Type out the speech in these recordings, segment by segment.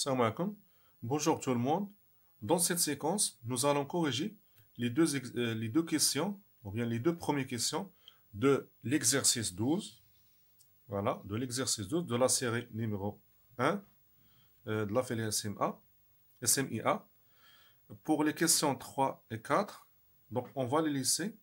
Salam alaikum. Bonjour tout le monde. Dans cette séquence, nous allons corriger les deux questions, ou bien les deux premières questions de l'exercice 12. Voilà, de l'exercice 12 de la série numéro 1 de la filière SMIA. Pour les questions 3 et 4, donc on va les laisser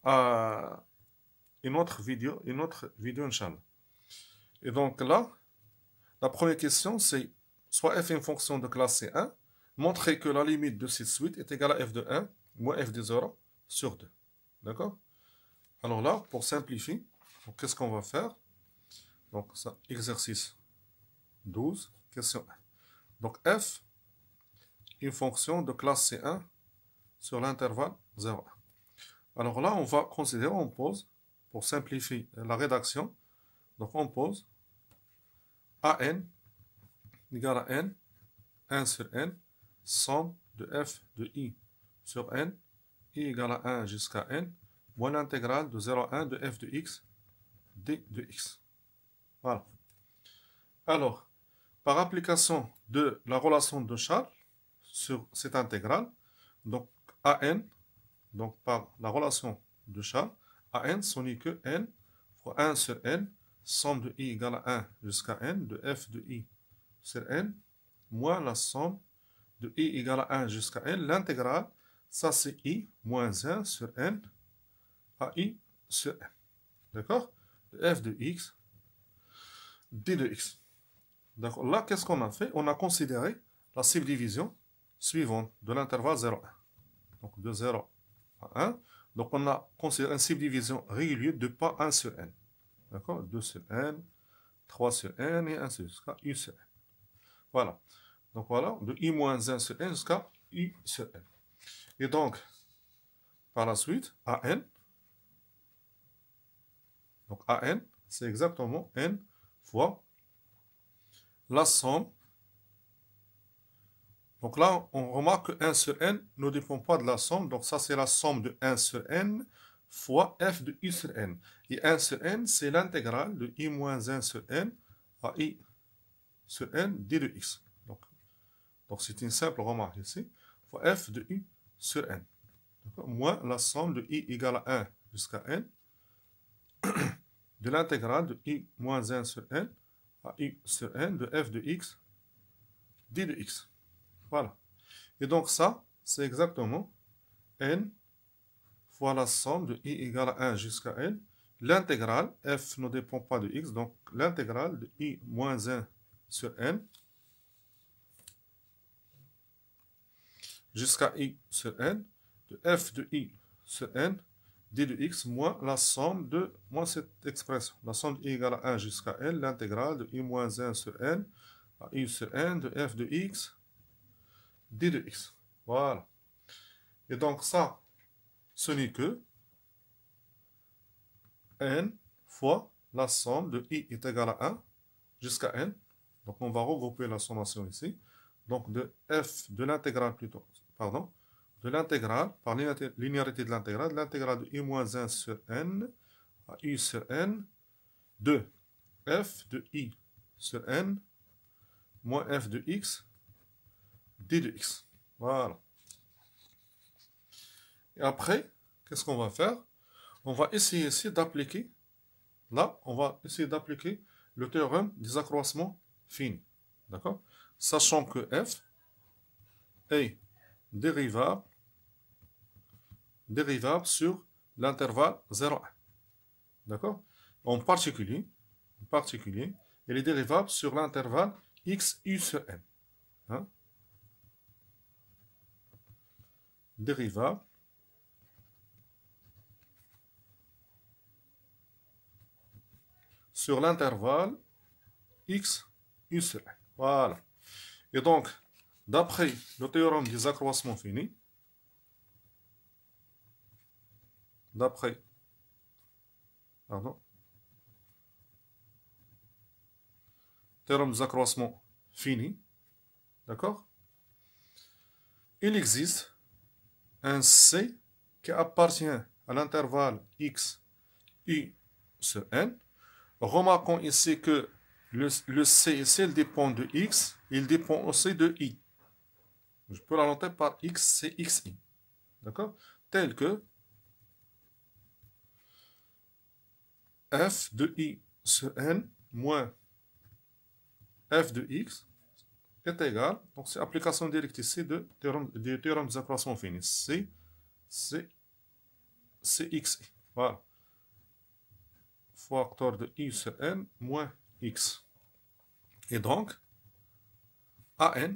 à une autre vidéo, Inch'Allah. Et donc là, la première question, c'est soit f est une fonction de classe C1, montrer que la limite de cette suite est égale à f de 1 moins f de 0 sur 2. D'accord? Alors là, pour simplifier, qu'est-ce qu'on va faire? Donc, ça, exercice 12, question 1. Donc, f, une fonction de classe C1 sur l'intervalle 0,1. Alors là, on va considérer, on pose, pour simplifier la rédaction, donc on pose an égale à n, 1 sur n, somme de f de i sur n, i égale à 1 jusqu'à n, moins l'intégrale de 0 à 1 de f de x, d de x. Voilà. Alors, par application de la relation de Charles sur cette intégrale, donc an, donc par la relation de Charles, an, ce n'est que n fois 1 sur n, somme de i égale à 1 jusqu'à n de f de i sur n, moins la somme de i égale à 1 jusqu'à n, l'intégrale, ça c'est i moins 1 sur n à i sur n. D'accord? De f de x, d de x. Donc là, qu'est-ce qu'on a fait? On a considéré la subdivision suivante de l'intervalle 0,1. Donc de 0 à 1. Donc on a considéré une subdivision régulière de pas 1 sur n. D'accord? 2 sur n, 3 sur n et ainsi jusqu'à i sur n. Voilà. Donc voilà, de i moins 1 sur n jusqu'à i sur n. Et donc, par la suite, an, donc an, c'est exactement n fois la somme. Donc là, on remarque que 1 sur n ne dépend pas de la somme. Donc ça, c'est la somme de 1 sur n fois f de i sur n. Et 1 sur n, c'est l'intégrale de i moins 1 sur n à i sur n d de x. Donc c'est une simple remarque ici. Fois f de i sur n. Moins la somme de i égale à 1 jusqu'à n de l'intégrale de i moins 1 sur n à i sur n de f de x d de x. Voilà. Et donc ça, c'est exactement n fois la somme de i égale à 1 jusqu'à n. L'intégrale, f ne dépend pas de x, donc l'intégrale de i moins 1 sur n jusqu'à i sur n de f de i sur n d de x moins la somme de, moins cette expression, la somme de i égale à 1 jusqu'à n, l'intégrale de i moins 1 sur n à i sur n de f de x d de x. Voilà. Et donc ça, ce n'est que n fois la somme de i est égale à 1 jusqu'à n. Donc on va regrouper la sommation ici. Donc de f de l'intégrale plutôt, pardon, de l'intégrale, par linéarité de l'intégrale de i moins 1 sur n à i sur n de f de i sur n moins f de x d de x. Voilà. Et après, qu'est-ce qu'on va faire? On va essayer ici d'appliquer, là, on va essayer d'appliquer le théorème des accroissements finis. D'accord? Sachant que f est dérivable sur l'intervalle 0,1. D'accord? En particulier, elle est dérivable sur l'intervalle x, u sur n. Hein? Dérivable sur l'intervalle x, u sur n. Voilà. Et donc, d'après le théorème des accroissements finis, théorème des accroissements finis, d'accord? Il existe un C qui appartient à l'intervalle x, u sur n. Remarquons ici que Le C, il dépend de X, il dépend aussi de I. Je peux la noter par X, c'est XI. D'accord? Tel que f de I sur N moins f de X est égal, donc c'est application directe ici du théorème des accroissements finis. C'est XI. Voilà. Facteur de I sur N moins X. Et donc, AN,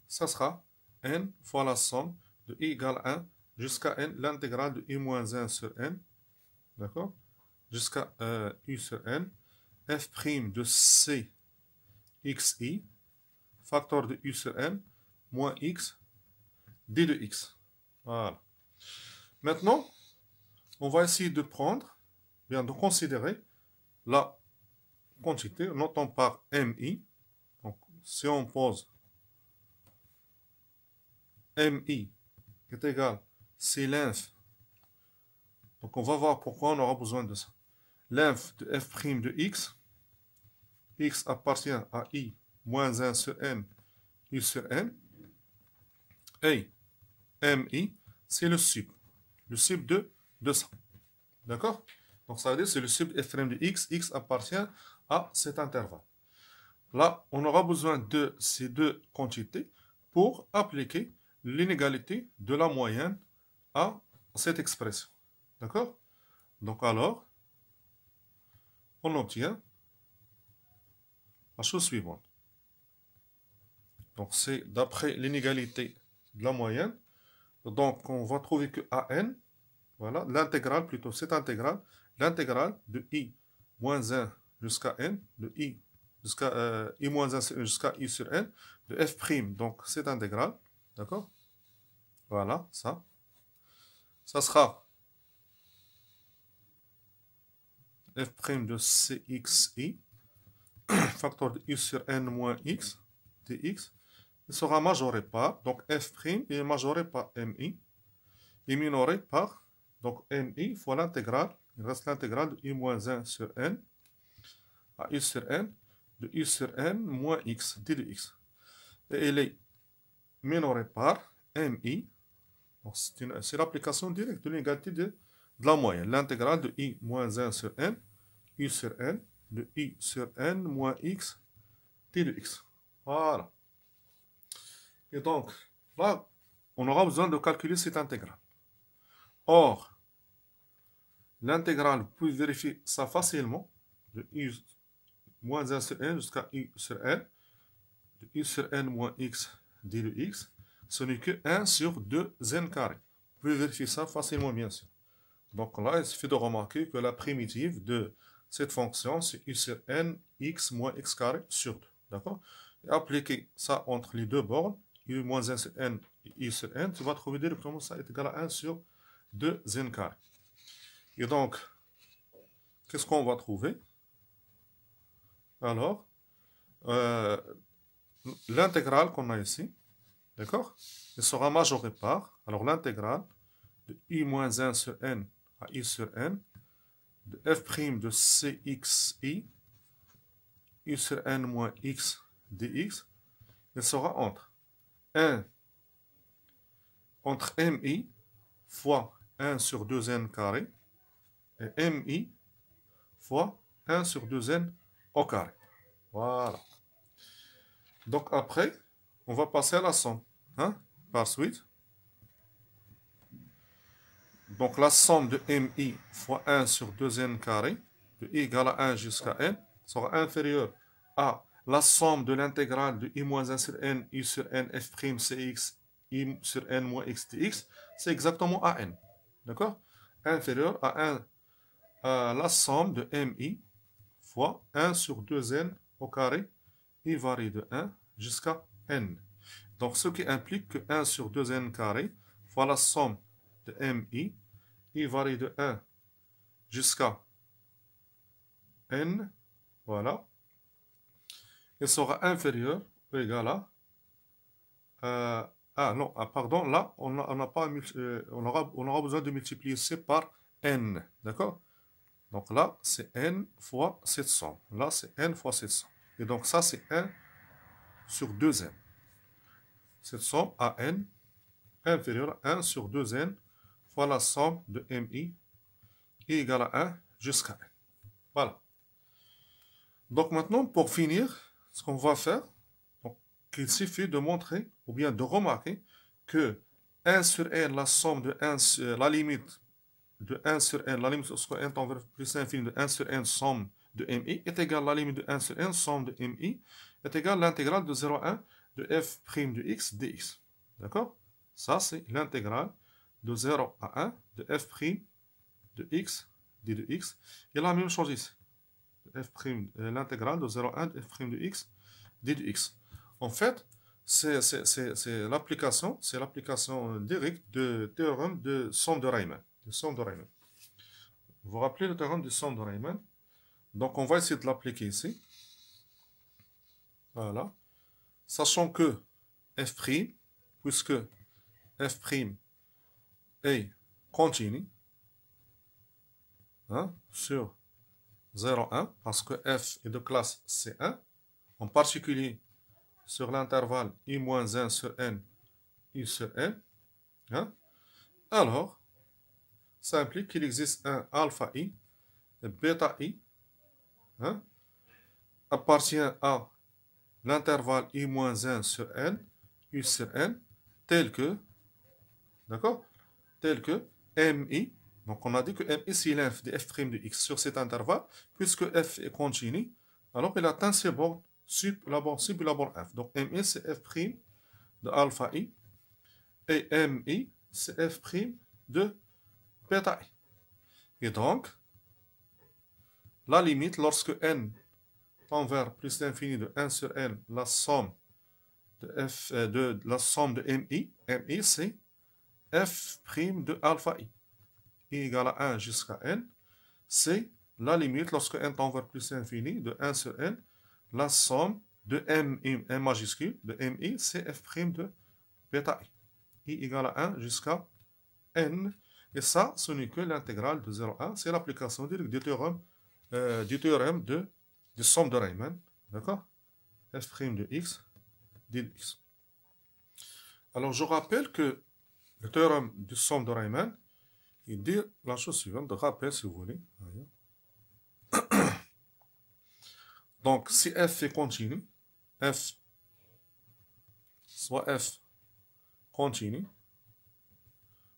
ça sera N fois la somme de I égale 1 jusqu'à N, l'intégrale de I moins 1 sur N, d'accord, jusqu'à U sur N, F' de C XI, facteur de U sur N, moins X, D de X. Voilà. Maintenant, on va essayer de prendre, bien de considérer la quantité, notons par MI. Donc, si on pose MI est égal, c'est l'inf. Donc, on va voir pourquoi on aura besoin de ça. L'inf de f' de x. X appartient à I moins 1 sur N, U sur N. Et MI, c'est le sub. Le sub de 200. D'accord? Donc, ça veut dire que c'est le sub f' de x. X appartient à cet intervalle. Là, on aura besoin de ces deux quantités pour appliquer l'inégalité de la moyenne à cette expression. D'accord? Donc alors, on obtient la chose suivante. Donc c'est d'après l'inégalité de la moyenne. Donc on va trouver que AN, voilà, l'intégrale plutôt, cette intégrale, l'intégrale de I moins 1 jusqu'à N, de I jusqu'à I moins 1 jusqu'à I sur N, de F', donc cette intégrale, d'accord? Voilà, ça. Ça sera f' de Cxi, facteur de U sur N moins X, dx, il sera majoré par, donc f' est majoré par mi, et minoré par, donc mi fois l'intégrale, il reste l'intégrale de I moins 1 sur N, à U sur N, de U sur N moins X, d de X. Et il est minoré par mi, c'est l'application directe de l'inégalité de la moyenne. L'intégrale de I moins 1 sur N, U sur N, de I sur N moins X, T de X. Voilà. Et donc, là, on aura besoin de calculer cette intégrale. Or, l'intégrale, vous pouvez vérifier ça facilement, de I moins 1 sur N jusqu'à I sur N, de I sur N moins X, D de X, ce n'est que 1 sur 2 N carré. Vous pouvez vérifier ça facilement, bien sûr. Donc là, il suffit de remarquer que la primitive de cette fonction, c'est U sur N, X moins X carré sur 2. D'accord? Et appliquer ça entre les deux bornes, U moins 1 sur N et I sur N, tu vas trouver directement ça est égal à 1 sur 2 N carré. Et donc, qu'est-ce qu'on va trouver? Alors, l'intégrale qu'on a ici, d'accord? Elle sera majorée par, alors l'intégrale de I moins 1 sur N à I sur N, de f' de Cxi, U sur N moins X dx, elle sera entre 1, entre mi fois 1 sur 2n carré, et mi fois 1 sur 2n au carré. Voilà. Donc après, on va passer à la somme. Hein, par suite. Donc la somme de mi fois 1 sur 2n carré, de i égale à 1 jusqu'à n, sera inférieure à la somme de l'intégrale de i moins 1 sur n, i sur n, f' cx, i sur n moins x dx, c'est exactement à n. D'accord? Inférieur à 1 à la somme de mi fois 1 sur 2n au carré, i varie de 1 jusqu'à n. Donc ce qui implique que 1 sur 2n carré fois la somme de mi, i varie de 1 jusqu'à n, voilà, il sera inférieur ou égal à... pardon, là, on aura besoin de multiplier c par n, d'accord? Donc là, c'est n fois cette somme. Là, c'est n fois cette somme. Et donc ça, c'est 1 sur 2n. Cette somme AN inférieure à 1 sur 2n fois la somme de MI est égale à 1 jusqu'à n. Voilà. Donc maintenant, pour finir, ce qu'on va faire, donc, il suffit de montrer, ou bien de remarquer, que 1 sur n, la somme de 1 sur, la limite de 1 sur n, la limite lorsque n tend vers plus l'infini de 1 sur n, somme de MI, est égale à la limite de 1 sur n, somme de MI, est égale à l'intégrale de 0 à 1 de f' de x dx. D'accord? Ça, c'est l'intégrale de 0 à 1 de f' de x d de x. Et la même chose ici. L'intégrale de 0 à 1 de f' de x d de x. En fait, c'est l'application directe du théorème de somme de Riemann. Vous vous rappelez le théorème de somme de Riemann? Donc, on va essayer de l'appliquer ici. Voilà. Sachant que f', puisque f' est continu, hein, sur 0, 1, parce que f est de classe C1, en particulier sur l'intervalle i-1 sur n, i sur n, hein, alors, ça implique qu'il existe un alpha i et bêta i, hein, appartient à l'intervalle i-1 sur n, u sur n, tel que, d'accord, tel que mi. Donc, on a dit que mi, c'est l'inf de f' de x sur cet intervalle. Puisque f est continu, alors il atteint ses bornes sub la borne sub et la borne f. Donc, mi, c'est f' de alpha i. Et mi, c'est f' de bêta i. Et donc, la limite, lorsque n tend vers plus l'infini de 1 sur n, la somme de mi, mi, c'est f' de alpha i égale à 1 jusqu'à n, c'est la limite lorsque n tend vers plus l'infini de 1 sur n, la somme de m majuscule de mi, c'est f' de bêta i égale à 1 jusqu'à n. Et ça, ce n'est que l'intégrale de 0 à 1. C'est l'application directe du théorème de somme de Riemann. D'accord? f' de x dx. Alors, je rappelle que le théorème de somme de Riemann, il dit la chose suivante, de rappel si vous voulez. Donc, si f est continu, soit f continu,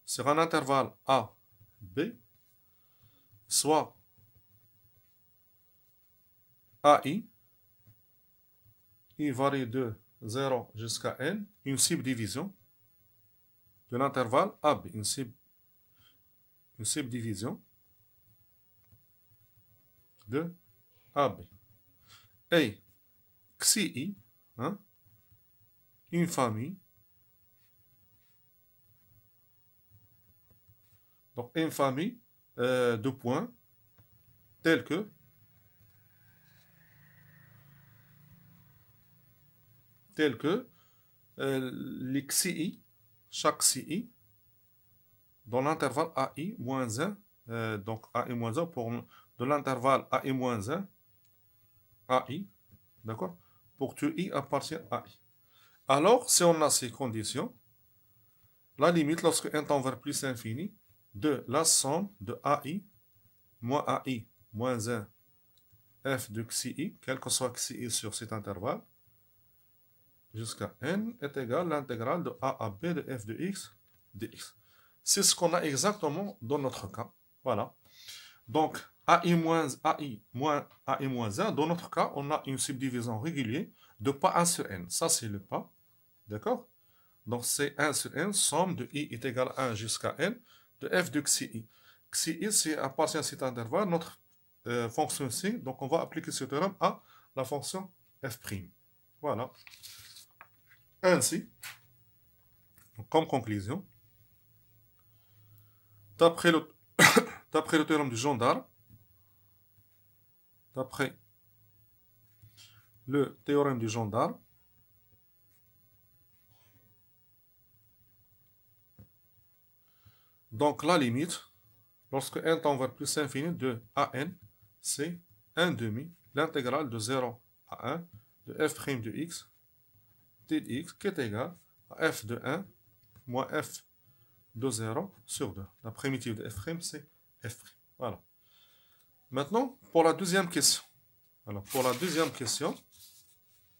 sur un intervalle a, b, soit ai, il varie de 0 jusqu'à n, une subdivision de l'intervalle ab, une subdivision de ab. Et xi, hein, une famille, donc une famille de points tels que les xi, chaque xi, dans l'intervalle ai moins 1, donc ai moins 1 pour de l'intervalle ai moins 1, ai, d'accord, pour que i appartient à i. Alors, si on a ces conditions, la limite lorsque n tend vers plus l'infini de la somme de ai moins 1 f de xi, quel que soit xi sur cet intervalle, jusqu'à n est égal à l'intégrale de a à b de f de x dx. C'est ce qu'on a exactement dans notre cas. Voilà. Donc, ai moins 1, dans notre cas, on a une subdivision régulière de pas 1 sur n. Ça, c'est le pas. D'accord? Donc, c'est 1 sur n, somme de i est égal à 1 jusqu'à n de f de xi. Xi, c'est appartient à cet intervalle, notre fonction ici. Donc, on va appliquer ce théorème à la fonction f'. Voilà. Ainsi, comme conclusion, d'après le théorème du gendarme, donc la limite, lorsque n tend vers plus l'infini de an, c'est 1 demi, l'intégrale de 0 à 1 de f' de x t de x qui est égal à f de 1 moins f de 0 sur 2. La primitive de f', c'est f'. Voilà. Maintenant, pour la deuxième question. Alors, pour la deuxième question,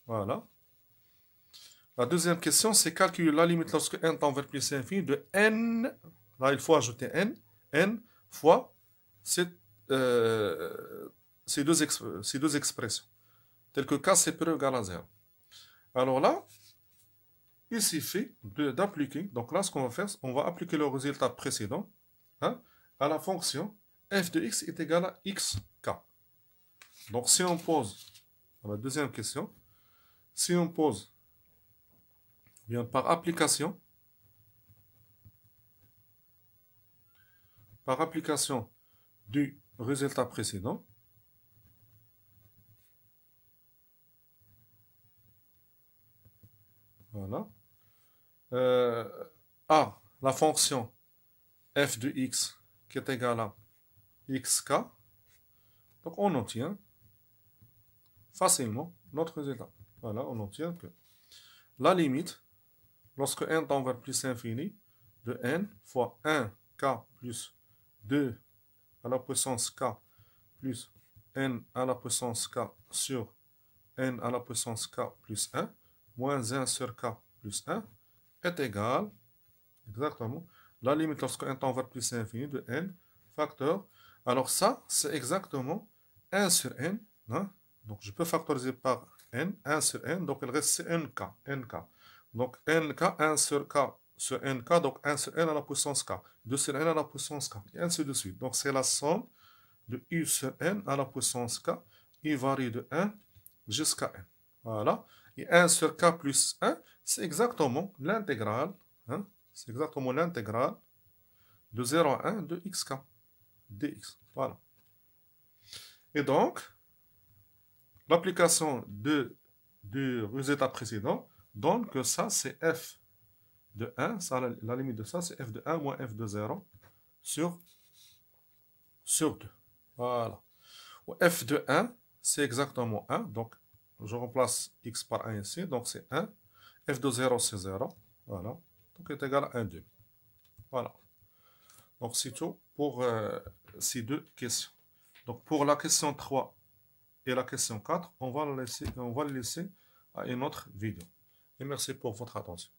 voilà. La deuxième question, c'est calculer la limite lorsque n tend vers plus l'infini de n. Là, il faut ajouter n fois ces deux expressions. Telles que k supérieur ou égal à 0. Alors là, il suffit d'appliquer. Donc là, ce qu'on va faire, on va appliquer le résultat précédent à la fonction f de x est égal à xk. Donc si on pose, à la deuxième question, si on pose bien par application du résultat précédent, voilà, à la fonction f de x qui est égale à xk, donc on obtient facilement notre résultat. Voilà, on obtient que la limite, lorsque n tend vers plus l'infini, de n fois 1k plus 2 à la puissance k plus n à la puissance k sur n à la puissance k plus 1 moins 1 sur k plus 1 est égal, exactement, la limite lorsque n tend vers plus l'infini de n facteur. Alors ça, c'est exactement 1 sur n. Hein? Donc je peux factoriser par n, 1 sur n, donc il reste c'est nk. Donc nk, 1 sur k sur nk, donc 1 sur n à la puissance k, 2 sur n à la puissance k, et ainsi de suite. Donc c'est la somme de u sur n à la puissance k, il varie de 1 jusqu'à n. Voilà. Et 1 sur k plus 1, c'est exactement l'intégrale, hein? C'est exactement l'intégrale de 0 à 1 de xk, dx. Voilà. Et donc, l'application du résultat précédent donne que ça, c'est f de 1. Ça, la limite de ça, c'est f de 1 moins f de 0 sur 2. Voilà. F de 1, c'est exactement 1. Donc, je remplace x par 1 ici. Donc, c'est 1. F de 0, c'est 0. Voilà. Donc, est égal à 1 demi. Voilà. Donc, c'est tout pour ces deux questions. Donc, pour la question 3 et la question 4, on va les laisser à une autre vidéo. Et merci pour votre attention.